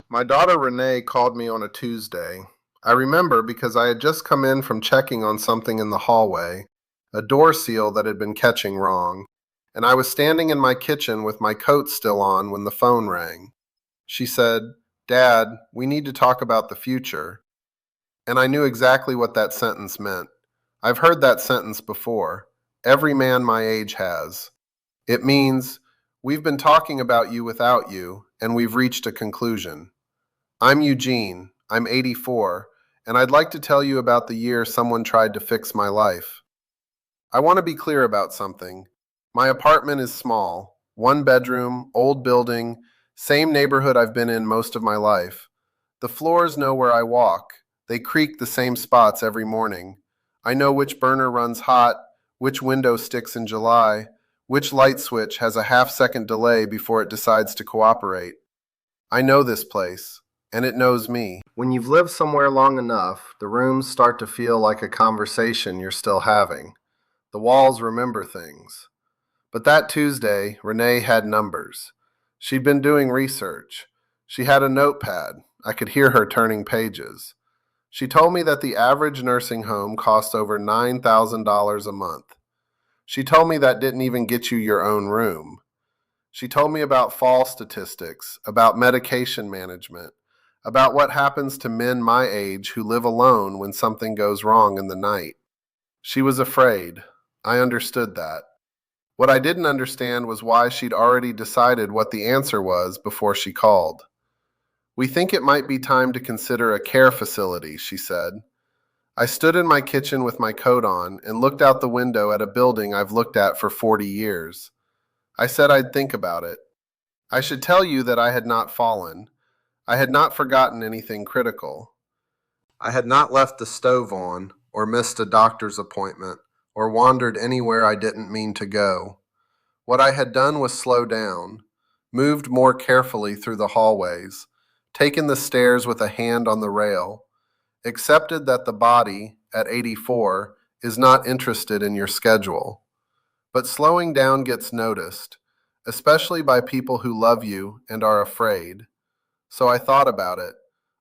My daughter Renee called me on a Tuesday. I remember because I had just come in from checking on something in the hallway, a door seal that had been catching wrong, and I was standing in my kitchen with my coat still on when the phone rang. She said, "Dad, we need to talk about the future." And I knew exactly what that sentence meant. I've heard that sentence before. Every man my age has. It means, we've been talking about you without you, and we've reached a conclusion. I'm Eugene. I'm 84, and I'd like to tell you about the year someone tried to fix my life. I want to be clear about something. My apartment is small, one bedroom, old building, same neighborhood I've been in most of my life. The floors know where I walk. They creak the same spots every morning. I know which burner runs hot, which window sticks in July, which light switch has a half-second delay before it decides to cooperate. I know this place, and it knows me. When you've lived somewhere long enough, the rooms start to feel like a conversation you're still having. The walls remember things. But that Tuesday, Renee had numbers. She'd been doing research. She had a notepad. I could hear her turning pages. She told me that the average nursing home costs over $9,000 a month. She told me that didn't even get you your own room. She told me about fall statistics, about medication management, about what happens to men my age who live alone when something goes wrong in the night. She was afraid. I understood that. What I didn't understand was why she'd already decided what the answer was before she called. "We think it might be time to consider a care facility," she said. I stood in my kitchen with my coat on and looked out the window at a building I've looked at for 40 years. I said I'd think about it. I should tell you that I had not fallen. I had not forgotten anything critical. I had not left the stove on, or missed a doctor's appointment, or wandered anywhere I didn't mean to go. What I had done was slow down, moved more carefully through the hallways, taken the stairs with a hand on the rail, accepted that the body, at 84, is not interested in your schedule. But slowing down gets noticed, especially by people who love you and are afraid. So I thought about it.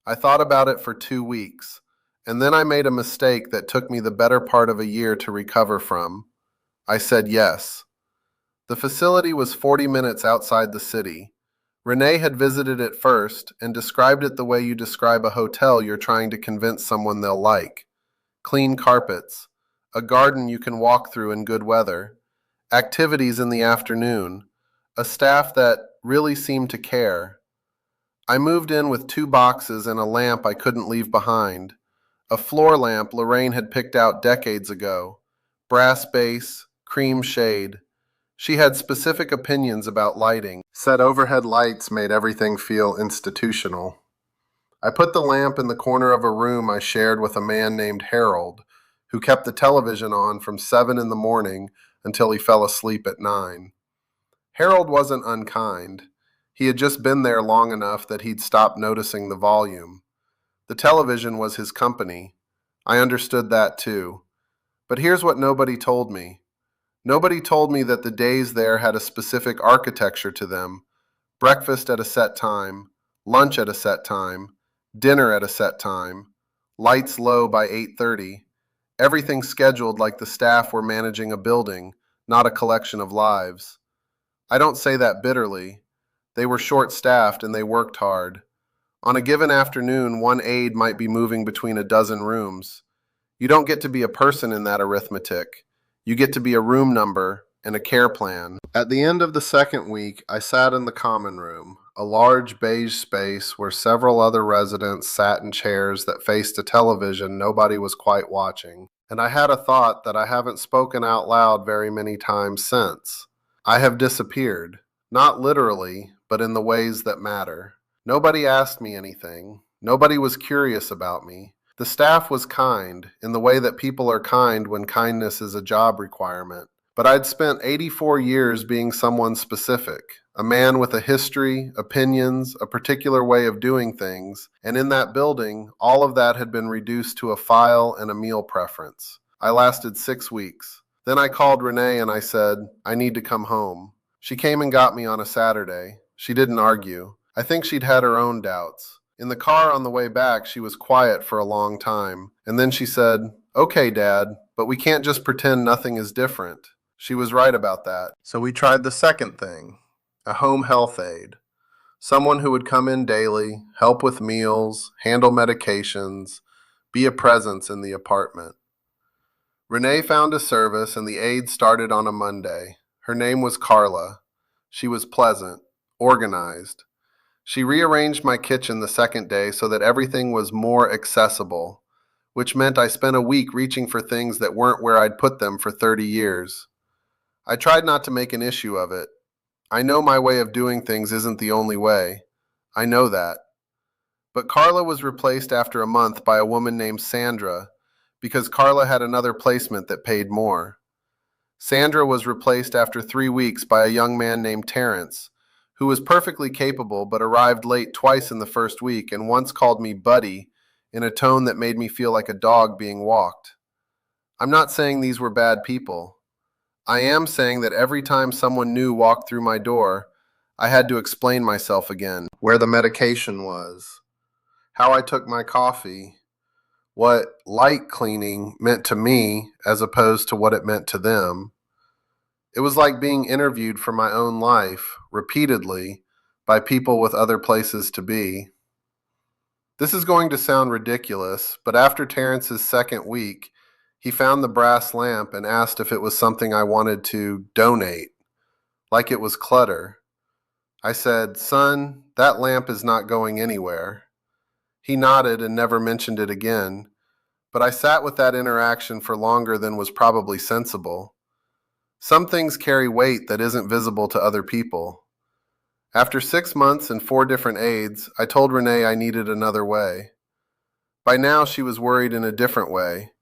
I thought about it for 2 weeks, and then I made a mistake that took me the better part of a year to recover from. I said yes. The facility was 40 minutes outside the city. Renee had visited it first and described it the way you describe a hotel you're trying to convince someone they'll like. Clean carpets, a garden you can walk through in good weather, activities in the afternoon, a staff that really seemed to care. I moved in with 2 boxes and a lamp I couldn't leave behind. A floor lamp Lorraine had picked out decades ago. Brass base, cream shade. She had specific opinions about lighting. Said overhead lights made everything feel institutional. I put the lamp in the corner of a room I shared with a man named Harold, who kept the television on from 7 in the morning until he fell asleep at 9. Harold wasn't unkind. He had just been there long enough that he'd stopped noticing the volume. The television was his company. I understood that too. But here's what nobody told me. Nobody told me that the days there had a specific architecture to them. Breakfast at a set time, lunch at a set time, dinner at a set time, lights low by 8:30, everything scheduled like the staff were managing a building, not a collection of lives. I don't say that bitterly. They were short-staffed and they worked hard. On a given afternoon, one aide might be moving between a dozen rooms. You don't get to be a person in that arithmetic. You get to be a room number and a care plan. At the end of the second week, I sat in the common room, a large beige space where several other residents sat in chairs that faced a television nobody was quite watching. And I had a thought that I haven't spoken out loud very many times since. I have disappeared, not literally, but in the ways that matter. Nobody asked me anything. Nobody was curious about me. The staff was kind, in the way that people are kind when kindness is a job requirement. But I'd spent 84 years being someone specific, a man with a history, opinions, a particular way of doing things, and in that building, all of that had been reduced to a file and a meal preference. I lasted 6 weeks. Then I called Renee and I said, "I need to come home." She came and got me on a Saturday. She didn't argue. I think she'd had her own doubts. In the car on the way back, she was quiet for a long time, and then she said, "Okay, Dad, but we can't just pretend nothing is different." She was right about that. So we tried the second thing, a home health aide. Someone who would come in daily, help with meals, handle medications, be a presence in the apartment. Renee found a service and the aide started on a Monday. Her name was Carla. She was pleasant, organized. She rearranged my kitchen the second day so that everything was more accessible, which meant I spent a week reaching for things that weren't where I'd put them for 30 years. I tried not to make an issue of it. I know my way of doing things isn't the only way. I know that. But Carla was replaced after a month by a woman named Sandra because Carla had another placement that paid more. Sandra was replaced after 3 weeks by a young man named Terrence, who was perfectly capable but arrived late twice in the first week and once called me buddy in a tone that made me feel like a dog being walked. I'm not saying these were bad people. I am saying that every time someone new walked through my door, I had to explain myself again, where the medication was, how I took my coffee, what light cleaning meant to me as opposed to what it meant to them. It was like being interviewed for my own life, repeatedly, by people with other places to be. This is going to sound ridiculous, but after Terrence's second week, he found the brass lamp and asked if it was something I wanted to donate, like it was clutter. I said, "Son, that lamp is not going anywhere." He nodded and never mentioned it again, but I sat with that interaction for longer than was probably sensible. Some things carry weight that isn't visible to other people. After 6 months and 4 different aides, I told Renee I needed another way. By now, she was worried in a different way.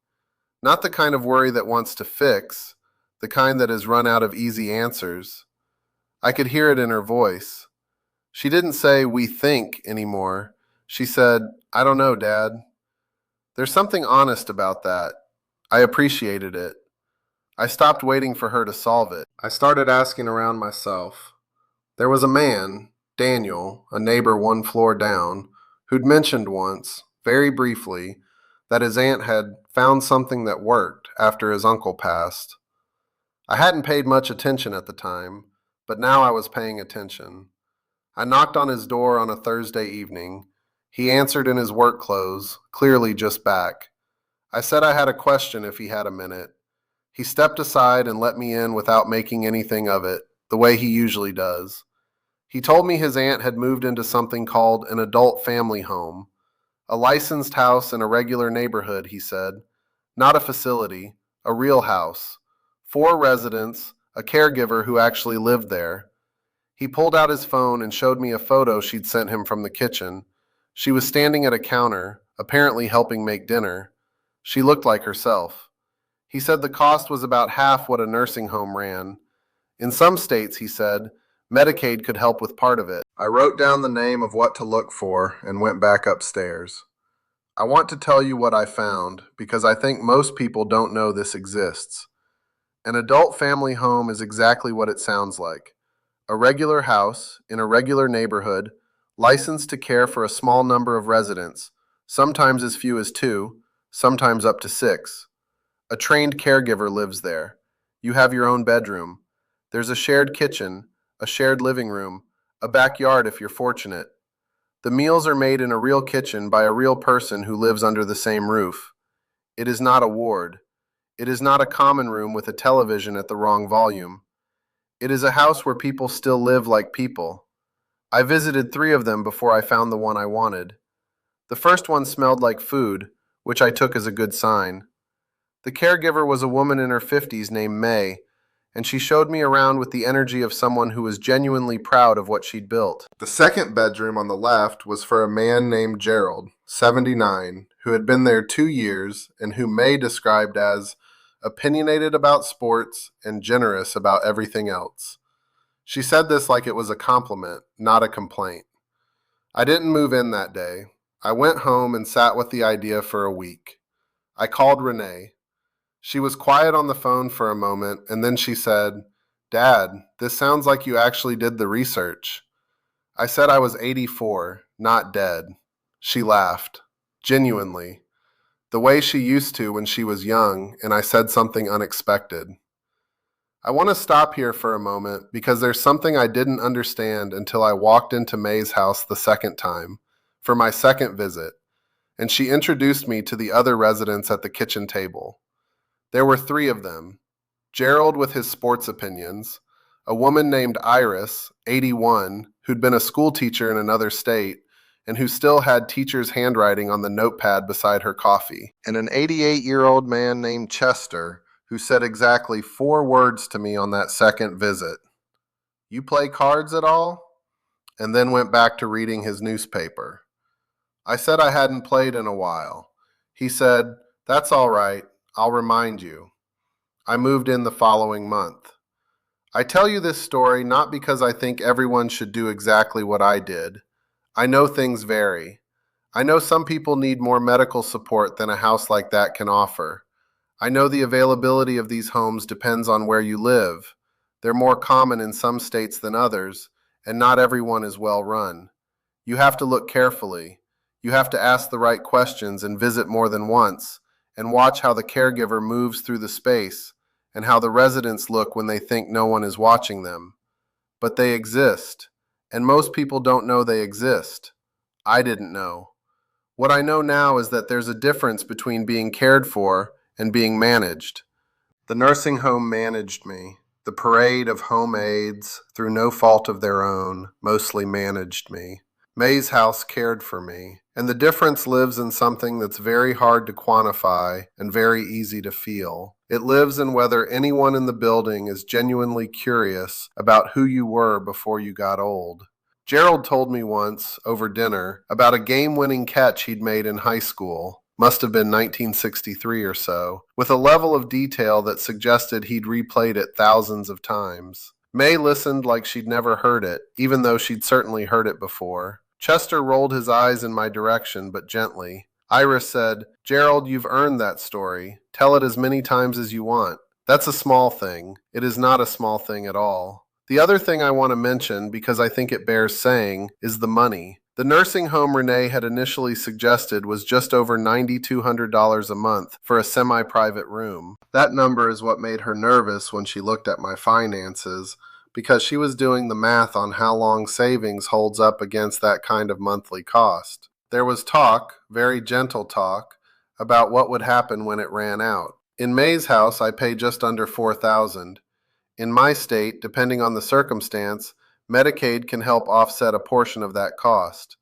Not the kind of worry that wants to fix, the kind that has run out of easy answers. I could hear it in her voice. She didn't say, "we think," anymore. She said, "I don't know, Dad." There's something honest about that. I appreciated it. I stopped waiting for her to solve it. I started asking around myself. There was a man, Daniel, a neighbor 1 floor down, who'd mentioned once, very briefly, that his aunt had found something that worked after his uncle passed. I hadn't paid much attention at the time, but now I was paying attention. I knocked on his door on a Thursday evening. He answered in his work clothes, clearly just back. I said I had a question if he had a minute. He stepped aside and let me in without making anything of it, the way he usually does. He told me his aunt had moved into something called an adult family home, a licensed house in a regular neighborhood, he said. Not a facility, a real house. 4 residents, a caregiver who actually lived there. He pulled out his phone and showed me a photo she'd sent him from the kitchen. She was standing at a counter, apparently helping make dinner. She looked like herself. He said the cost was about half what a nursing home ran. In some states, he said, Medicaid could help with part of it. I wrote down the name of what to look for and went back upstairs. I want to tell you what I found because I think most people don't know this exists. An adult family home is exactly what it sounds like. A regular house in a regular neighborhood, licensed to care for a small number of residents, sometimes as few as 2, sometimes up to 6. A trained caregiver lives there. You have your own bedroom. There's a shared kitchen, a shared living room, a backyard if you're fortunate. The meals are made in a real kitchen by a real person who lives under the same roof. It is not a ward. It is not a common room with a television at the wrong volume. It is a house where people still live like people. I visited 3 of them before I found the one I wanted. The first one smelled like food, which I took as a good sign. The caregiver was a woman in her 50s named May, and she showed me around with the energy of someone who was genuinely proud of what she'd built. The second bedroom on the left was for a man named Gerald, 79, who had been there 2 years and who May described as opinionated about sports and generous about everything else. She said this like it was a compliment, not a complaint. I didn't move in that day. I went home and sat with the idea for a week. I called Renee. She was quiet on the phone for a moment, and then she said, "Dad, this sounds like you actually did the research." I said I was 84, not dead. She laughed. Genuinely. The way she used to when she was young, and I said something unexpected. I want to stop here for a moment because there's something I didn't understand until I walked into May's house the second time, for my second visit, and she introduced me to the other residents at the kitchen table. There were three of them: Gerald with his sports opinions, a woman named Iris, 81, who'd been a school teacher in another state, and who still had teacher's handwriting on the notepad beside her coffee, and an 88-year-old man named Chester, who said exactly 4 words to me on that second visit. "You play cards at all?" And then went back to reading his newspaper. I said I hadn't played in a while. He said, "That's all right, I'll remind you." I moved in the following month. I tell you this story not because I think everyone should do exactly what I did. I know things vary. I know some people need more medical support than a house like that can offer. I know the availability of these homes depends on where you live. They're more common in some states than others, and not everyone is well run. You have to look carefully. You have to ask the right questions and visit more than once, and watch how the caregiver moves through the space, and how the residents look when they think no one is watching them. But they exist, and most people don't know they exist. I didn't know. What I know now is that there's a difference between being cared for and being managed. The nursing home managed me. The parade of home aides, through no fault of their own, mostly managed me. May's house cared for me, and the difference lives in something that's very hard to quantify and very easy to feel. It lives in whether anyone in the building is genuinely curious about who you were before you got old. Gerald told me once, over dinner, about a game-winning catch he'd made in high school, must have been 1963 or so, with a level of detail that suggested he'd replayed it thousands of times. May listened like she'd never heard it, even though she'd certainly heard it before. Chester rolled his eyes in my direction, but gently. Iris said, "Gerald, you've earned that story. Tell it as many times as you want." That's a small thing. It is not a small thing at all. The other thing I want to mention, because I think it bears saying, is the money. The nursing home Renee had initially suggested was just over $9,200 a month for a semi-private room. That number is what made her nervous when she looked at my finances, because she was doing the math on how long savings holds up against that kind of monthly cost. There was talk, very gentle talk, about what would happen when it ran out. In May's house, I pay just under $4,000. In my state, depending on the circumstance, Medicaid can help offset a portion of that cost.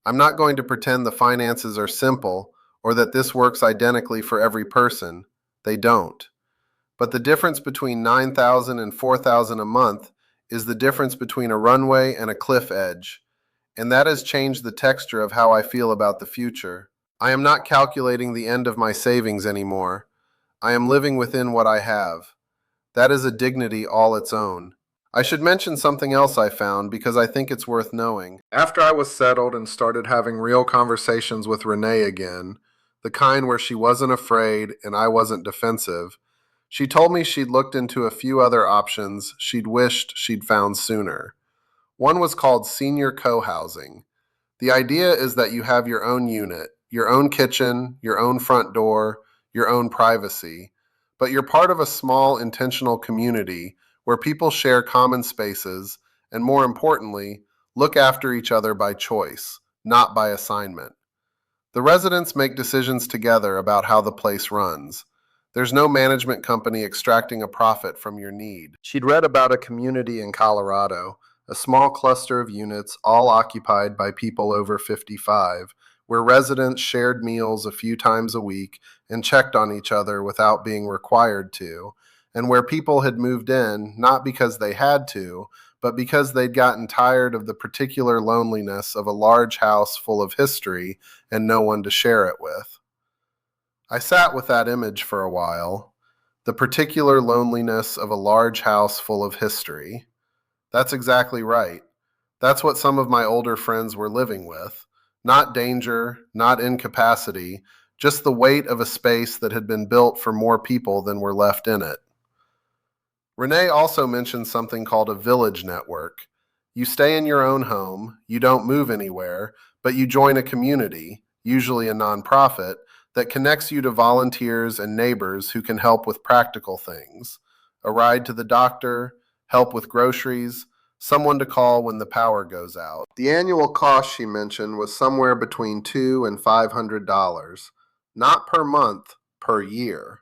I'm not going to pretend the finances are simple or that this works identically for every person. They don't. But the difference between $9,000 and $4,000 a month is the difference between a runway and a cliff edge. And that has changed the texture of how I feel about the future. I am not calculating the end of my savings anymore. I am living within what I have. That is a dignity all its own. I should mention something else I found because I think it's worth knowing. After I was settled and started having real conversations with Renee again, the kind where she wasn't afraid and I wasn't defensive, she told me she'd looked into a few other options she'd wished she'd found sooner. One was called senior co-housing. The idea is that you have your own unit, your own kitchen, your own front door, your own privacy, but you're part of a small intentional community where people share common spaces and, more importantly, look after each other by choice, not by assignment. The residents make decisions together about how the place runs. There's no management company extracting a profit from your need. She'd read about a community in Colorado, a small cluster of units all occupied by people over 55, where residents shared meals a few times a week and checked on each other without being required to, and where people had moved in not because they had to, but because they'd gotten tired of the particular loneliness of a large house full of history and no one to share it with. I sat with that image for a while, the particular loneliness of a large house full of history. That's exactly right. That's what some of my older friends were living with. Not danger, not incapacity, just the weight of a space that had been built for more people than were left in it. Renee also mentioned something called a village network. You stay in your own home, you don't move anywhere, but you join a community, usually a nonprofit, that connects you to volunteers and neighbors who can help with practical things. A ride to the doctor, help with groceries, someone to call when the power goes out. The annual cost she mentioned was somewhere between $200 and $500, not per month, per year.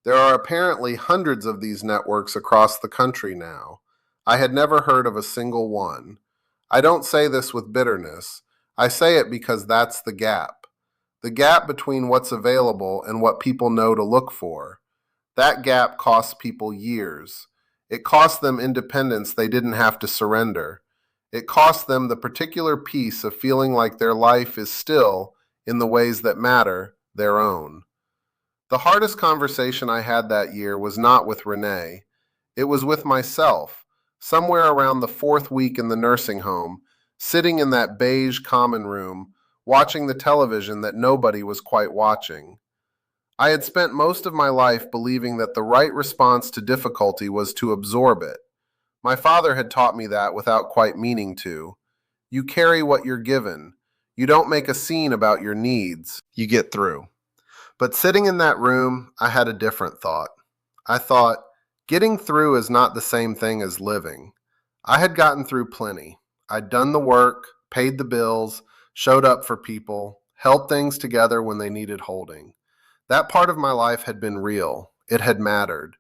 There are apparently hundreds of these networks across the country now. I had never heard of a single one. I don't say this with bitterness. I say it because that's the gap. The gap between what's available and what people know to look for. That gap costs people years. It cost them independence they didn't have to surrender. It cost them the particular piece of feeling like their life is still, in the ways that matter, their own. The hardest conversation I had that year was not with Renee. It was with myself, somewhere around the 4th week in the nursing home, sitting in that beige common room, watching the television that nobody was quite watching. I had spent most of my life believing that the right response to difficulty was to absorb it. My father had taught me that without quite meaning to. You carry what you're given. You don't make a scene about your needs. You get through. But sitting in that room, I had a different thought. I thought, getting through is not the same thing as living. I had gotten through plenty. I'd done the work, paid the bills, showed up for people, held things together when they needed holding. That part of my life had been real. It had mattered.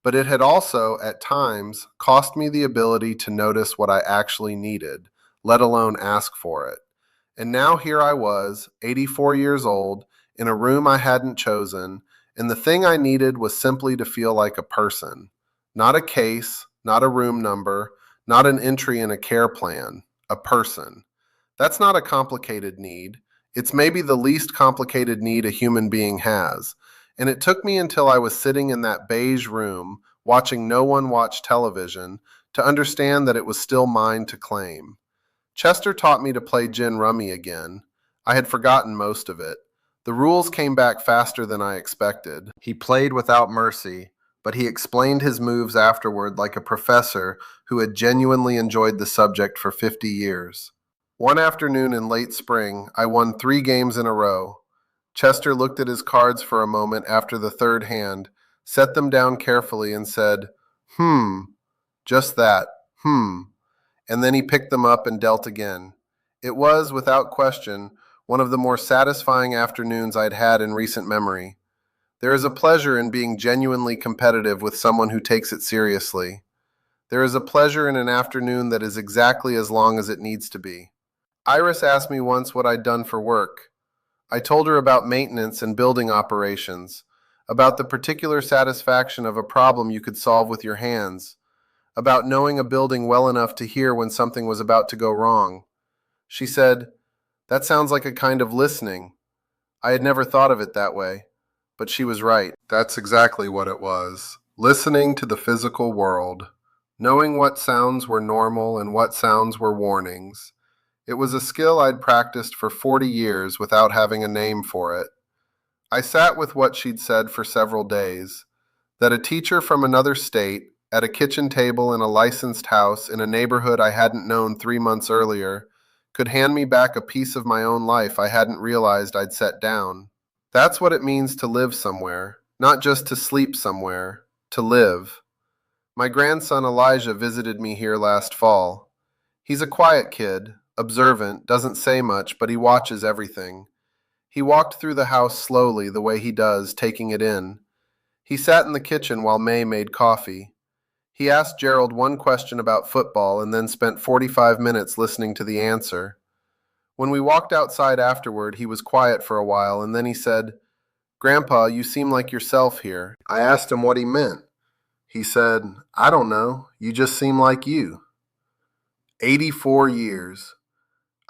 But it had also, at times, cost me the ability to notice what I actually needed, let alone ask for it. And now here I was, 84 years old, in a room I hadn't chosen, and the thing I needed was simply to feel like a person. Not a case, not a room number, not an entry in a care plan. A person. That's not a complicated need. It's maybe the least complicated need a human being has. And it took me until I was sitting in that beige room, watching no one watch television, to understand that it was still mine to claim. Chester taught me to play gin rummy again. I had forgotten most of it. The rules came back faster than I expected. He played without mercy, but he explained his moves afterward like a professor who had genuinely enjoyed the subject for 50 years. One afternoon in late spring, I won 3 games in a row. Chester looked at his cards for a moment after the 3rd hand, set them down carefully and said, just that, and then he picked them up and dealt again. It was, without question, one of the more satisfying afternoons I'd had in recent memory. There is a pleasure in being genuinely competitive with someone who takes it seriously. There is a pleasure in an afternoon that is exactly as long as it needs to be. Iris asked me once what I'd done for work. I told her about maintenance and building operations, about the particular satisfaction of a problem you could solve with your hands, about knowing a building well enough to hear when something was about to go wrong. She said, "That sounds like a kind of listening." I had never thought of it that way, but she was right. That's exactly what it was. Listening to the physical world, knowing what sounds were normal and what sounds were warnings. It was a skill I'd practiced for 40 years without having a name for it. I sat with what she'd said for several days, that a teacher from another state, at a kitchen table in a licensed house in a neighborhood I hadn't known 3 months earlier, could hand me back a piece of my own life I hadn't realized I'd set down. That's what it means to live somewhere, not just to sleep somewhere, to live. My grandson Elijah visited me here last fall. He's a quiet kid, observant, doesn't say much, but he watches everything. He walked through the house slowly, the way he does, taking it in. He sat in the kitchen while May made coffee. He asked Gerald one question about football and then spent 45 minutes listening to the answer. When we walked outside afterward, he was quiet for a while, and then he said, "Grandpa, you seem like yourself here." I asked him what he meant. He said, "I don't know. You just seem like you." 84 years.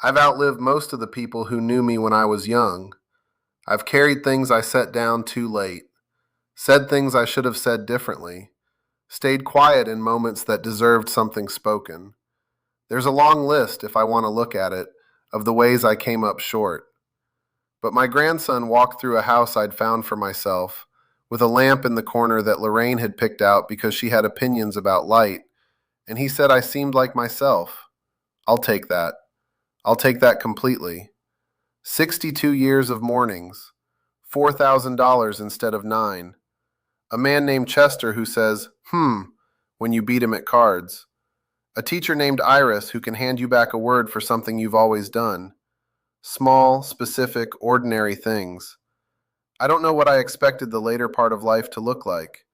I've outlived most of the people who knew me when I was young. I've carried things I set down too late, said things I should have said differently, stayed quiet in moments that deserved something spoken. There's a long list, if I want to look at it, of the ways I came up short. But my grandson walked through a house I'd found for myself, with a lamp in the corner that Lorraine had picked out because she had opinions about light, and he said I seemed like myself. I'll take that. I'll take that completely. 62 years of mornings. $4,000 instead of 9. A man named Chester who says, when you beat him at cards. A teacher named Iris who can hand you back a word for something you've always done. Small, specific, ordinary things. I don't know what I expected the later part of life to look like.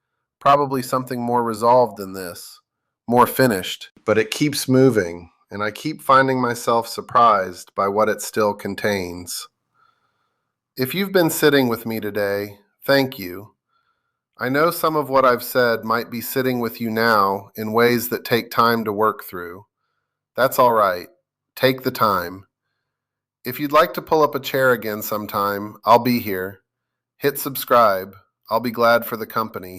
Probably something more resolved than this, more finished. But it keeps moving, and I keep finding myself surprised by what it still contains. If you've been sitting with me today, thank you. I know some of what I've said might be sitting with you now in ways that take time to work through. That's all right. Take the time. If you'd like to pull up a chair again sometime, I'll be here. Hit subscribe. I'll be glad for the company.